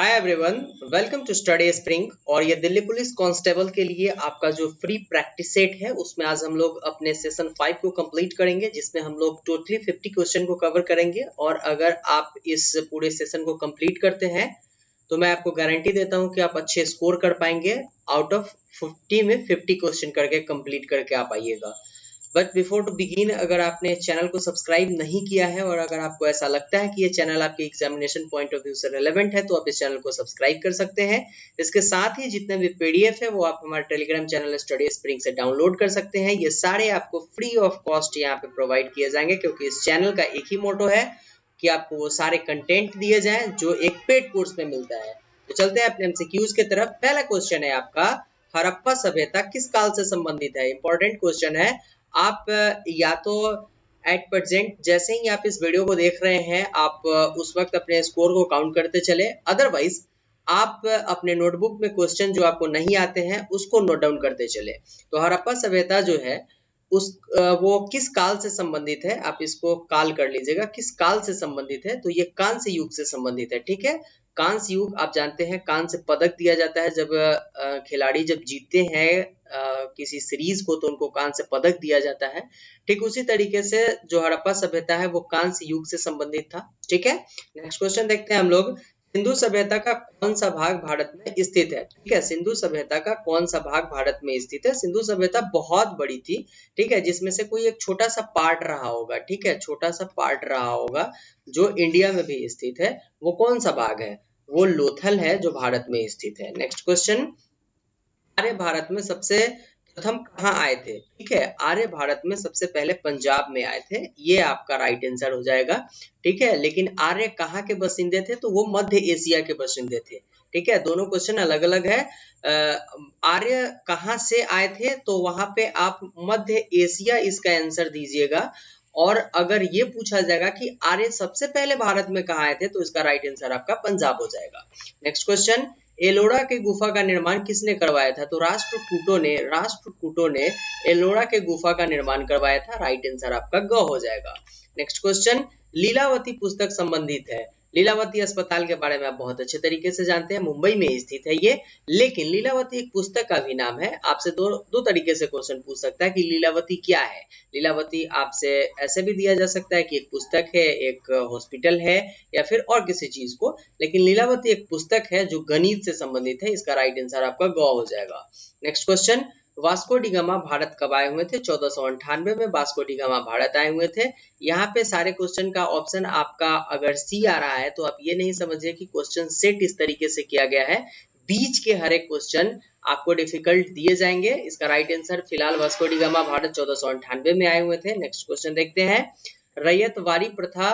Hi everyone, welcome to study spring. और ये Delhi police constable के लिए आपका जो फ्री प्रैक्टिस सेट है उसमें आज हम लोग अपने सेशन 5 को कंप्लीट करेंगे, जिसमें हम लोग टोटली 50 क्वेश्चन को कवर करेंगे। और अगर आप इस पूरे सेशन को कंप्लीट करते हैं तो मैं आपको गारंटी देता हूं कि आप अच्छे स्कोर कर पाएंगे। आउट ऑफ 50 में 50 क्वेश्चन करके कंप्लीट करके आप आइएगा। बट बिफोर टू बिगिन, अगर आपने चैनल को सब्सक्राइब नहीं किया है और अगर आपको ऐसा लगता है कि ये चैनल आपके एग्जामिनेशन पॉइंट ऑफ व्यू से रेलेवेंट है तो आप इस चैनल को सब्सक्राइब कर सकते हैं। इसके साथ ही जितने भी पीडीएफ है वो आप हमारे टेलीग्राम चैनल स्टडी स्प्रिंग से डाउनलोड कर सकते हैं। ये सारे आपको फ्री ऑफ कॉस्ट यहाँ पे प्रोवाइड किए जाएंगे, क्योंकि इस चैनल का एक ही मोटो है कि आपको वो सारे कंटेंट दिए जाएं जो एक पेड कोर्स में मिलता है। तो चलते हैं अपने एमसीक्यूज की तरफ। पहला क्वेश्चन है आपका, हड़प्पा सभ्यता किस काल से संबंधित है? इंपॉर्टेंट क्वेश्चन है। आप या तो एट प्रेजेंट जैसे ही आप इस वीडियो को देख रहे हैं आप उस वक्त अपने स्कोर को काउंट करते चले, अदरवाइज आप अपने नोटबुक में क्वेश्चन जो आपको नहीं आते हैं उसको नोट डाउन करते चले। तो हड़प्पा सभ्यता जो है वो किस काल से संबंधित है, आप इसको काल कर लीजिएगा। किस काल से संबंधित है? तो ये कांस्य युग से संबंधित है। ठीक है, कांस्य युग आप जानते हैं, कांस्य पदक दिया जाता है जब खिलाड़ी जब जीतते हैं किसी सीरीज को तो उनको कांस्य पदक दिया जाता है। ठीक उसी तरीके से जो हड़प्पा सभ्यता है वो कांस्य युग से संबंधित था। ठीक है, नेक्स्ट क्वेश्चन देखते हैं हम लोग। सिंधु सभ्यता का कौन सा भाग भारत में स्थित है? ठीक है, सिंधु सभ्यता का कौन सा भाग भारत में स्थित है? सिंधु सभ्यता बहुत बड़ी थी, ठीक है, जिसमें से कोई एक छोटा सा पार्ट रहा होगा। ठीक है, छोटा सा पार्ट रहा होगा जो इंडिया में भी स्थित है। वो कौन सा भाग है? वो लोथल है जो भारत में स्थित है। नेक्स्ट क्वेश्चन, आर्य भारत में सबसे प्रथम कहाँ आए थे? ठीक है, आर्य भारत में सबसे पहले पंजाब में आए थे, ये आपका राइट आंसर हो जाएगा। ठीक है, लेकिन आर्य कहाँ के बासिंदे थे? तो वो मध्य एशिया के बासिंदे थे। ठीक है, दोनों क्वेश्चन अलग अलग है। आर्य कहाँ से आए थे? तो वहां पे आप मध्य एशिया इसका आंसर दीजिएगा। और अगर ये पूछा जाएगा कि आर्य सबसे पहले भारत में कहाँ आए थे तो इसका राइट आंसर आपका पंजाब हो जाएगा। नेक्स्ट क्वेश्चन, एलोरा के गुफा का निर्माण किसने करवाया था? तो राष्ट्रकूटों ने एलोरा के गुफा का निर्माण करवाया था। राइट आंसर आपका ग हो जाएगा। नेक्स्ट क्वेश्चन, लीलावती पुस्तक संबंधित है। लीलावती अस्पताल के बारे में आप बहुत अच्छे तरीके से जानते हैं, मुंबई में स्थित है ये। लेकिन लीलावती एक पुस्तक का भी नाम है। आपसे दो तरीके से क्वेश्चन पूछ सकता है कि लीलावती क्या है। लीलावती आपसे ऐसे भी दिया जा सकता है कि एक पुस्तक है, एक हॉस्पिटल है, या फिर और किसी चीज को। लेकिन लीलावती एक पुस्तक है जो गणित से संबंधित है। इसका राइट आंसर आपका ग हो जाएगा। Next question, Vasco D gamma Bharat कब आए हुए थे? 1498 में वास्को डी गामा भारत आए हुए थे। यहाँ पे सारे क्वेश्चन का ऑप्शन आपका अगर सी आ रहा है तो आप ये नहीं समझिए कि क्वेश्चन सेट इस तरीके से किया गया है। बीच के हर एक क्वेश्चन आपको डिफिकल्ट दिए जाएंगे। इसका राइट आंसर फिलहाल वास्को डी गामा भारत 1498 में आए हुए थे। नेक्स्ट क्वेश्चन देखते हैं, रैयतवाड़ी प्रथा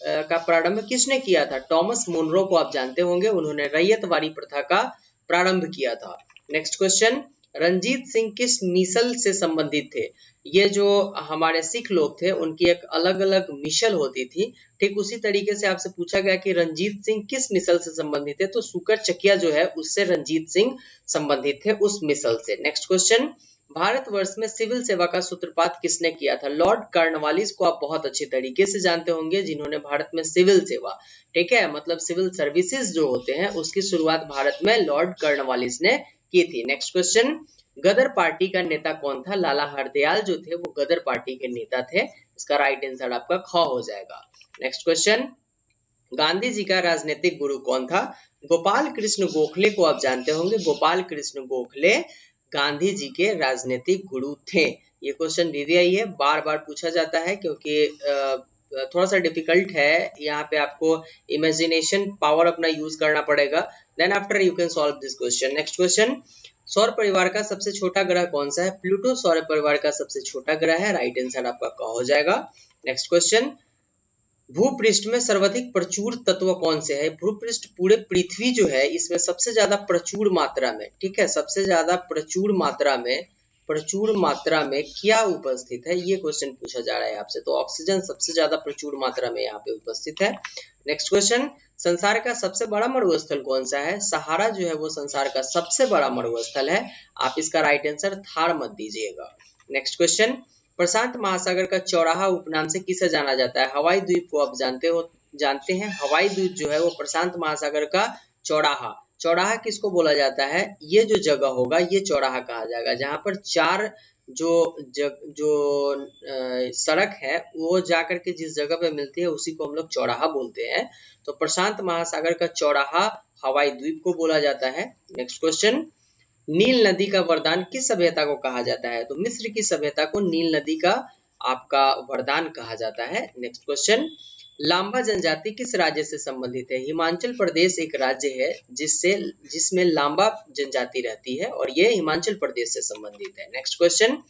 का प्रारंभ किसने किया था? टॉमस मुनरो को आप जानते होंगे, उन्होंने रैयतवाड़ी प्रथा का प्रारंभ किया था। नेक्स्ट क्वेश्चन, रंजीत सिंह किस मिसल से संबंधित थे? ये जो हमारे सिख लोग थे उनकी एक अलग अलग मिसल होती थी। ठीक उसी तरीके से आपसे पूछा गया कि रंजीत सिंह किस मिसल से संबंधित है, तो सुकर चकिया जो है उससे रंजीत सिंह संबंधित थे, उस मिसल से। नेक्स्ट क्वेश्चन, भारतवर्ष में सिविल सेवा का सूत्रपात किसने किया था? लॉर्ड कॉर्नवालिस को आप बहुत अच्छे तरीके से जानते होंगे, जिन्होंने भारत में सिविल सेवा, ठीक है, मतलब सिविल सर्विसेज जो होते हैं उसकी शुरुआत भारत में लॉर्ड कॉर्नवालिस ने की थी। नेक्स्ट क्वेश्चन, गदर पार्टी का नेता कौन था? लाला हरदयाल जो थे वो गदर पार्टी के नेता थे। इसका राइट आंसर आपका ख हो जाएगा। नेक्स्ट क्वेश्चन, गांधी जी का राजनीतिक गुरु कौन था? गोपाल कृष्ण गोखले को आप जानते होंगे, गोपाल कृष्ण गोखले गांधी जी के राजनीतिक गुरु थे। ये क्वेश्चन वीवीआई है, बार बार पूछा जाता है क्योंकि थोड़ा सा डिफिकल्ट है। यहाँ पे आपको इमेजिनेशन पावर अपना यूज करना पड़ेगा, then after you can solve this question. Next question, सौर परिवार का सबसे छोटा ग्रह कौन सा है? प्लूटो सौर परिवार का सबसे छोटा ग्रह है। राइट आंसर आपका क हो जाएगा। नेक्स्ट क्वेश्चन, भूपृष्ठ में सर्वाधिक प्रचुर तत्व कौन से है? भूपृष्ठ पूरे पृथ्वी जो है इसमें सबसे ज्यादा प्रचुर मात्रा में, ठीक है, सबसे ज्यादा प्रचुर मात्रा में क्या उपस्थित है? ये क्वेश्चन पूछा जा रहा है आपसे। तो ऑक्सीजन सबसे ज्यादा प्रचुर मात्रा में यहाँ पे उपस्थित है। नेक्स्ट क्वेश्चन, संसार का सबसे बड़ा मरुस्थल कौन सा है? सहारा जो है वो संसार का सबसे बड़ा मरुस्थल है। आप इसका राइट आंसर थार मत दीजिएगा। नेक्स्ट क्वेश्चन, प्रशांत महासागर का चौराहा उपनाम से किसे जाना जाता है? हवाई द्वीप को आप जानते हैं, हवाई द्वीप जो है वो प्रशांत महासागर का चौराहा, चौराहा किसको बोला जाता है? ये जो जगह होगा ये चौराहा कहा जाएगा, जहां पर चार जो सड़क है वो जाकर के जिस जगह पे मिलती है उसी को हम लोग चौराहा बोलते हैं। तो प्रशांत महासागर का चौराहा हवाई द्वीप को बोला जाता है। नेक्स्ट क्वेश्चन, नील नदी का वरदान किस सभ्यता को कहा जाता है? तो मिस्र की सभ्यता को नील नदी का आपका वरदान कहा जाता है। नेक्स्ट क्वेश्चन, लांबा जनजाति किस राज्य से संबंधित है? हिमाचल प्रदेश एक राज्य है जिसमें लांबा जनजाति रहती है और ये हिमाचल प्रदेश से संबंधित है। नेक्स्ट क्वेश्चन,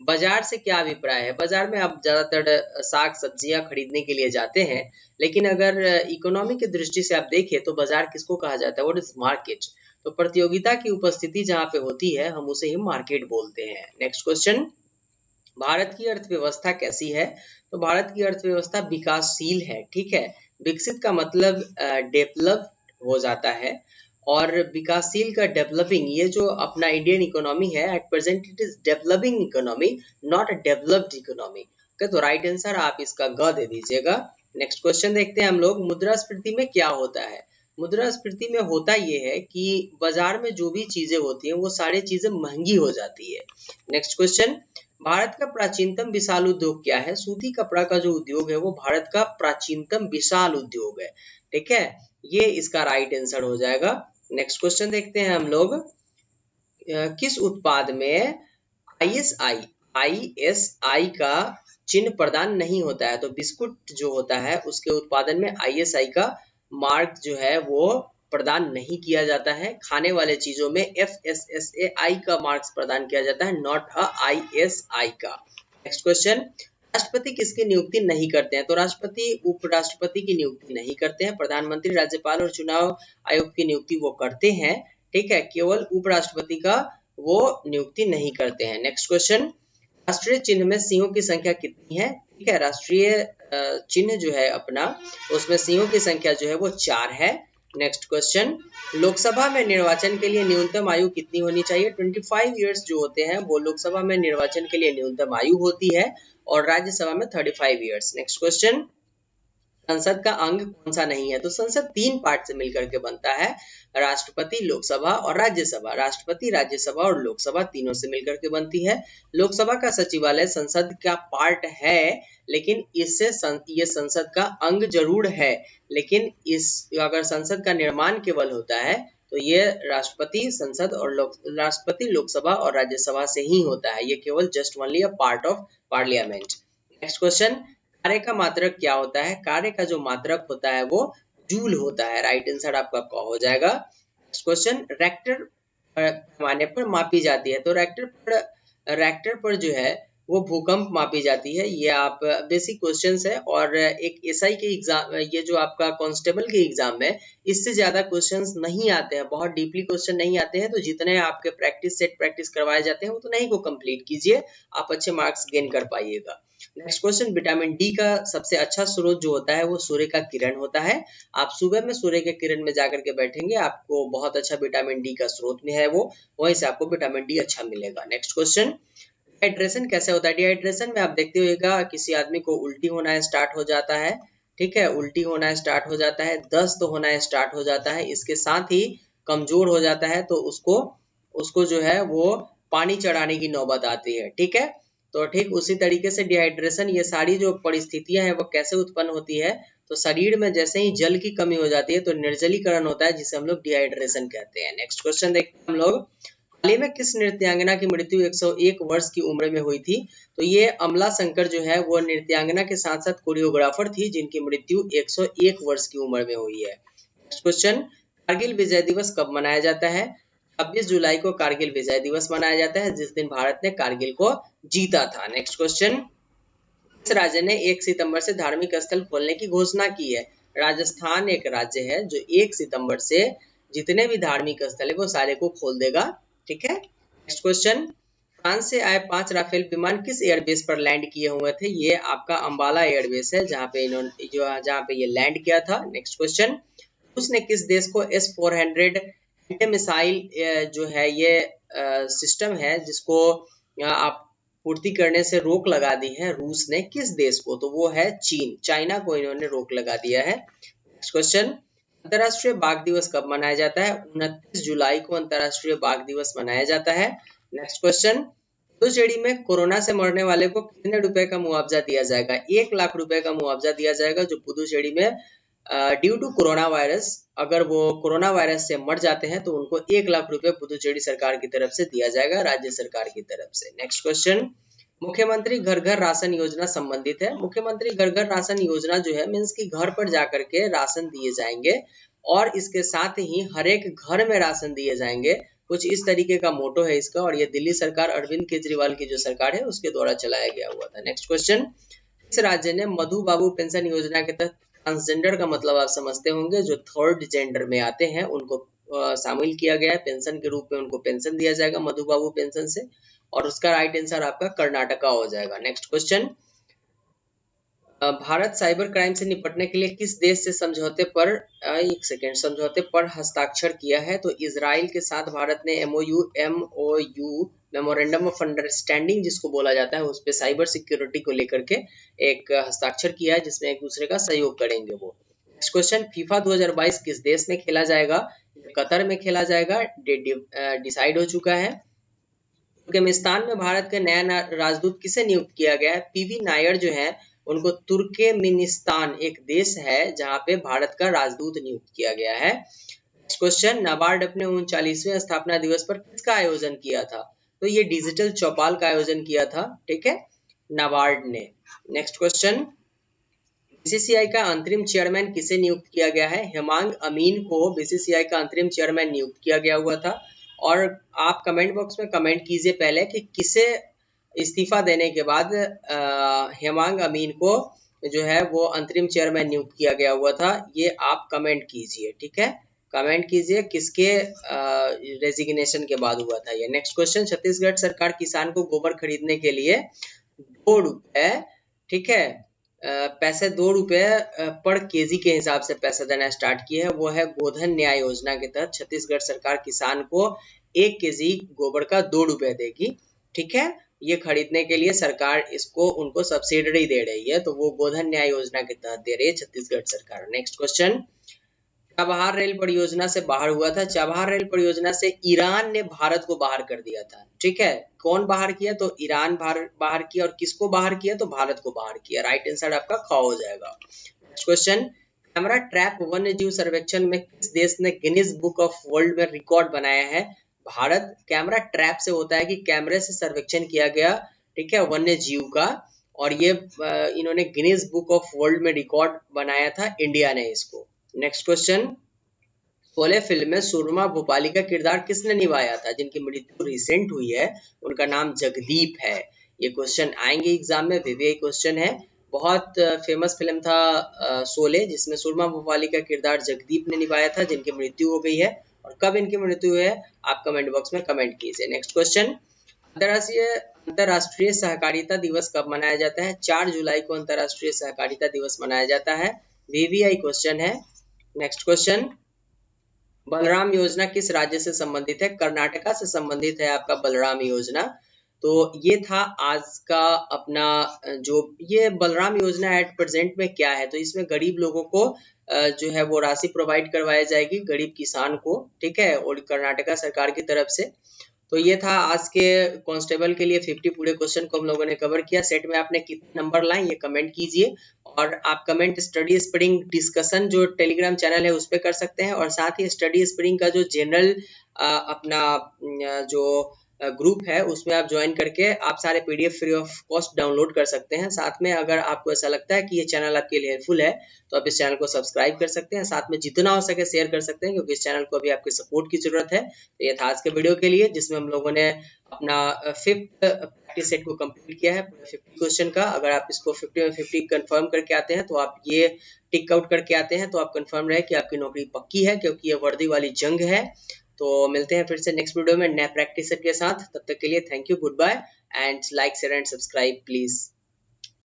बाजार से क्या अभिप्राय है? बाजार में आप ज्यादातर साग सब्जियां खरीदने के लिए जाते हैं, लेकिन अगर इकोनॉमी की दृष्टि से आप देखें तो बाजार किसको कहा जाता है? What is market? तो प्रतियोगिता की उपस्थिति जहां पे होती है हम उसे ही मार्केट बोलते हैं। नेक्स्ट क्वेश्चन, भारत की अर्थव्यवस्था कैसी है? तो भारत की अर्थव्यवस्था विकासशील है। ठीक है, विकसित का मतलब डेवलप हो जाता है और विकासशील का डेवलपिंग, ये जो अपना इंडियन इकोनॉमी है at present it is developing economy, not a developed economy. Okay, तो राइट आंसर आप इसका ग दे दीजिएगा। नेक्स्ट क्वेश्चन देखते हैं हम लोग, मुद्रास्फीति में क्या होता है? मुद्रास्फीति में होता ये है कि बाजार में जो भी चीजें होती हैं वो सारी चीजें महंगी हो जाती है। नेक्स्ट क्वेश्चन, भारत का प्राचीनतम विशाल उद्योग क्या है? सूती कपड़ा का जो उद्योग है वो भारत का प्राचीनतम विशाल उद्योग है। ठीक है, ये इसका राइट आंसर हो जाएगा। नेक्स्ट क्वेश्चन देखते हैं हम लोग, किस उत्पाद में आईएसआई का चिन्ह प्रदान नहीं होता है? तो बिस्कुट जो होता है उसके उत्पादन में आईएसआई का मार्क जो है वो प्रदान नहीं किया जाता है। खाने वाले चीजों में FSSAI का मार्क्स प्रदान किया जाता है, नॉट ISI का। नेक्स्ट क्वेश्चन, राष्ट्रपति किसकी नियुक्ति नहीं करते हैं? तो राष्ट्रपति उपराष्ट्रपति की नियुक्ति नहीं करते हैं। प्रधानमंत्री, राज्यपाल और चुनाव आयोग की नियुक्ति वो करते हैं। ठीक है, केवल उपराष्ट्रपति का वो नियुक्ति नहीं करते हैं। नेक्स्ट क्वेश्चन, राष्ट्रीय चिन्ह में सिंहों की संख्या कितनी है? ठीक है, राष्ट्रीय चिन्ह जो है अपना उसमें सिंहों की संख्या जो है वो 4 है। नेक्स्ट क्वेश्चन, लोकसभा में निर्वाचन के लिए न्यूनतम आयु कितनी होनी चाहिए? 25 इयर्स जो होते हैं वो लोकसभा में निर्वाचन के लिए न्यूनतम आयु होती है और राज्यसभा में 35 इयर्स। नेक्स्ट क्वेश्चन, संसद का अंग कौन सा नहीं है? तो संसद 3 पार्ट से मिलकर के बनता है, राष्ट्रपति, लोकसभा और राज्यसभा। राष्ट्रपति, राज्यसभा और लोकसभा तीनों से मिलकर के बनती है। लोकसभा का सचिवालय संसद का पार्ट है, लेकिन इससे ये संसद का अंग जरूर है, लेकिन अगर संसद का निर्माण केवल होता है तो ये राष्ट्रपति, संसद और राष्ट्रपति, लोकसभा और राज्यसभा से ही होता है। ये केवल just only a part of parliament. Next question, कार्य का मात्रक क्या होता है? कार्य का जो मात्रक होता है वो जूल होता है। राइट आंसर आपका क हो जाएगा। नेक्स्ट क्वेश्चन, रेक्टर पैमाने पर मापी जाती है। तो रेक्टर पर जो है वो भूकंप मापी जाती है। ये आप बेसिक क्वेश्चंस है और एक एसआई के एग्जाम, ये जो आपका कांस्टेबल के एग्जाम में इससे ज्यादा क्वेश्चंस नहीं आते हैं, बहुत डीपली क्वेश्चन नहीं आते हैं। तो जितने आपके प्रैक्टिस करवाए जाते हैं उतना ही को कंप्लीट कीजिए, आप अच्छे मार्क्स गेन कर पाइएगा। नेक्स्ट क्वेश्चन, विटामिन डी का सबसे अच्छा स्रोत जो होता है वो सूर्य का किरण होता है। आप सुबह में सूर्य के किरण में जाकर के बैठेंगे, आपको बहुत अच्छा विटामिन डी का स्रोत में है वो, वहीं से आपको विटामिन डी अच्छा मिलेगा। नेक्स्ट क्वेश्चन, डिहाइड्रेशन कैसे होता है? डिहाइड्रेशन में आप देखते होगा किसी आदमी को उल्टी होना स्टार्ट हो जाता है। ठीक है, उल्टी होना स्टार्ट हो जाता है, दस्त होना स्टार्ट हो जाता है, इसके साथ ही कमजोर हो जाता है, तो उसको जो है वो पानी चढ़ाने की नौबत आती है। ठीक है, तो ठीक उसी तरीके से डिहाइड्रेशन, ये सारी जो परिस्थितियां हैं वो कैसे उत्पन्न होती है? तो शरीर में जैसे ही जल की कमी हो जाती है तो निर्जलीकरण होता है, जिसे हम लोग डिहाइड्रेशन कहते हैं। नेक्स्ट क्वेश्चन देखते हैं हम लोग, हाल ही में किस नृत्यांगना की मृत्यु 101 वर्ष की उम्र में हुई थी? तो ये अमला शंकर जो है वो नृत्यांगना के साथ साथ कोरियोग्राफर थी, जिनकी मृत्यु 101 वर्ष की उम्र में हुई है। नेक्स्ट क्वेश्चन, कारगिल विजय दिवस कब मनाया जाता है? 26 जुलाई को कारगिल विजय दिवस मनाया जाता है, जिस दिन भारत ने कारगिल को जीता था। नेक्स्ट क्वेश्चन, किस राज्य ने 1 सितंबर से धार्मिक स्थल खोलने की घोषणा की है? राजस्थान एक राज्य है जो 1 सितंबर से जितने भी धार्मिक स्थल है वो सारे को खोल देगा। ठीक है, नेक्स्ट क्वेश्चन, फ्रांस से आए 5 राफेल विमान किस एयरबेस पर लैंड किए हुए थे? ये आपका अंबाला एयरबेस है, जहां पे ये लैंड किया था। नेक्स्ट क्वेश्चन, उसने किस देश को S-400 एंटी मिसाइल जो है ये सिस्टम है जिसको आप पूर्ति करने से रोक लगा दी है, रूस ने किस देश को? तो वो है चीन, चाइना को इन्होंने रोक लगा दिया है। नेक्स्ट क्वेश्चन, अंतर्राष्ट्रीय बाघ दिवस कब मनाया जाता है? 29 जुलाई को अंतर्राष्ट्रीय बाघ दिवस मनाया जाता है। नेक्स्ट क्वेश्चन, पुदुचेरी में कोरोना से मरने वाले को कितने रुपए का मुआवजा दिया जाएगा? 1 लाख रुपए का मुआवजा दिया जाएगा जो पुदुचेरी में ड्यू टू कोरोना वायरस, अगर वो कोरोना वायरस से मर जाते हैं तो उनको 1 लाख रुपए पुदुचेरी सरकार की तरफ से दिया जाएगा, राज्य सरकार की तरफ से। नेक्स्ट क्वेश्चन, मुख्यमंत्री घर घर राशन योजना संबंधित है। मुख्यमंत्री घर घर राशन योजना जो है मीन्स कि घर पर जाकर के राशन दिए जाएंगे और इसके साथ ही हर एक घर में राशन दिए जाएंगे, कुछ इस तरीके का मोटो है इसका, और ये दिल्ली सरकार अरविंद केजरीवाल की जो सरकार है उसके द्वारा चलाया गया हुआ था। नेक्स्ट क्वेश्चन, किस राज्य ने मधु बाबू पेंशन योजना के तहत ट्रांसजेंडर का मतलब आप समझते होंगे, जो थर्ड जेंडर में आते हैं उनको शामिल किया गया है, पेंशन के रूप में उनको पेंशन दिया जाएगा मधु बाबू पेंशन से, और उसका राइट आंसर आपका कर्नाटका हो जाएगा। Next question, Bharat cyber crime से निपटने के लिए किस देश से समझौते पर हस्ताक्षर किया है? तो इजराइल के साथ भारत ने MOU मेमोरेंडम ऑफ अंडरस्टैंडिंग जिसको बोला जाता है उस पे साइबर सिक्योरिटी को लेकर के एक हस्ताक्षर किया है जिसमें एक दूसरे का सहयोग करेंगे वो। नेक्स्ट क्वेश्चन, फीफा 2022 किस देश में खेला जाएगा? कतर में खेला जाएगा, डिसाइड हो चुका है। तुर्कमेनिस्तान में भारत के नया राजदूत किसे नियुक्त किया गया है? PV नायर जो है उनको तुर्कमेनिस्तान एक देश है जहां पे भारत का राजदूत नियुक्त किया गया है। नेक्स्ट क्वेश्चन, नाबार्ड अपने 39वें स्थापना दिवस पर किसका आयोजन किया था? तो ये डिजिटल चौपाल का आयोजन किया था, ठीक है, नाबार्ड ने। नेक्स्ट क्वेश्चन, BCCI का अंतरिम चेयरमैन किसे नियुक्त किया गया है? हेमांग अमीन को BCCI का अंतरिम चेयरमैन नियुक्त किया गया हुआ था। और आप कमेंट बॉक्स में कमेंट कीजिए पहले कि किसे इस्तीफा देने के बाद हेमांग अमीन को जो है वो अंतरिम चेयरमैन नियुक्त किया गया हुआ था, ये आप कमेंट कीजिए, ठीक है, कमेंट कीजिए किसके रेजिग्नेशन के बाद हुआ था ये। नेक्स्ट क्वेश्चन, छत्तीसगढ़ सरकार किसान को गोबर खरीदने के लिए 2 रुपए, ठीक है, पैसे 2 रुपए पर केजी के हिसाब से पैसा देना स्टार्ट किए है, वो है गोधन न्याय योजना के तहत छत्तीसगढ़ सरकार किसान को 1 केजी गोबर का 2 रुपए देगी, ठीक है, ये खरीदने के लिए सरकार इसको उनको सब्सिडी दे रही है, तो वो गोधन न्याय योजना के तहत दे रही है छत्तीसगढ़ सरकार। नेक्स्ट क्वेश्चन, चाबहार रेल परियोजना से बाहर हुआ था। चाबहार रेल परियोजना से ईरान ने भारत को बाहर कर दिया था, ठीक है, कौन बाहर किया? तो ईरान बाहर किया, और किसको बाहर किया? तो भारत को बाहर किया। राइट आंसर आपका ख हो जाएगा। नेक्स्ट क्वेश्चन, कैमरा ट्रैप वन्य जीव सर्वेक्षण में किस देश ने गिनीज बुक ऑफ वर्ल्ड में रिकॉर्ड बनाया है? भारत। कैमरा ट्रैप से होता है कि कैमरे से सर्वेक्षण किया गया, ठीक है, वन्य जीव का, और ये इन्होंने गिनीज बुक ऑफ वर्ल्ड में रिकॉर्ड बनाया था, इंडिया ने इसको। नेक्स्ट क्वेश्चन, शोले फिल्म में सुरमा भोपाली का किरदार किसने निभाया था? जिनकी मृत्यु रिसेंट हुई है उनका नाम जगदीप है। ये क्वेश्चन आएंगे एग्जाम में, VVI क्वेश्चन है। बहुत फेमस फिल्म था शोले, जिसमें सुरमा भोपाली का किरदार जगदीप ने निभाया था, जिनकी मृत्यु हो गई है, और कब इनकी मृत्यु है आप कमेंट बॉक्स में कमेंट कीजिए। नेक्स्ट क्वेश्चन, अंतरराष्ट्रीय सहकारिता दिवस कब मनाया जाता है? 4 जुलाई को अंतरराष्ट्रीय सहकारिता दिवस मनाया जाता है, VVI क्वेश्चन है। नेक्स्ट क्वेश्चन, बलराम योजना किस राज्य से संबंधित है? कर्नाटका से संबंधित है आपका बलराम योजना। तो ये था आज का अपना जो ये बलराम योजना एट प्रेजेंट में क्या है, तो इसमें गरीब लोगों को जो है वो राशि प्रोवाइड करवाई जाएगी, गरीब किसान को, ठीक है, और कर्नाटका सरकार की तरफ से। तो ये था आज के कांस्टेबल के लिए 50 पूरे क्वेश्चन को हम लोगों ने कवर किया। सेट में आपने कितने नंबर लाए ये कमेंट कीजिए, और आप कमेंट स्टडी स्प्रिंग डिस्कशन जो टेलीग्राम चैनल है उस पर कर सकते हैं, और साथ ही स्टडी स्प्रिंग का जो जनरल अपना जो ग्रुप है उसमें आप ज्वाइन करके आप सारे PDF free of cost download कर सकते हैं। साथ में अगर आपको ऐसा लगता है कि ये चैनल आपके लिए हेल्पफुल है तो आप इस चैनल को सब्सक्राइब कर सकते हैं, साथ में जितना हो सके शेयर कर सकते हैं, क्योंकि इस चैनल को अभी आपके सपोर्ट की जरूरत है। तो ये था आज के वीडियो के लिए, जिसमें हम लोगों ने अपना 5th प्रैक्टिस सेट को कंप्लीट किया है 50 क्वेश्चन का। अगर आप इसको 50 में 50 कंफर्म करके आते हैं तो आप ये टिक आउट करके आते हैं तो आप कंफर्म रहे कि आपकी नौकरी पक्की है, क्योंकि ये वर्दी वाली जंग है। तो मिलते हैं फिर से नेक्स्ट वीडियो में नए प्रैक्टिस सेट के साथ। तब तक के लिए thank you, goodbye, and like share and subscribe please.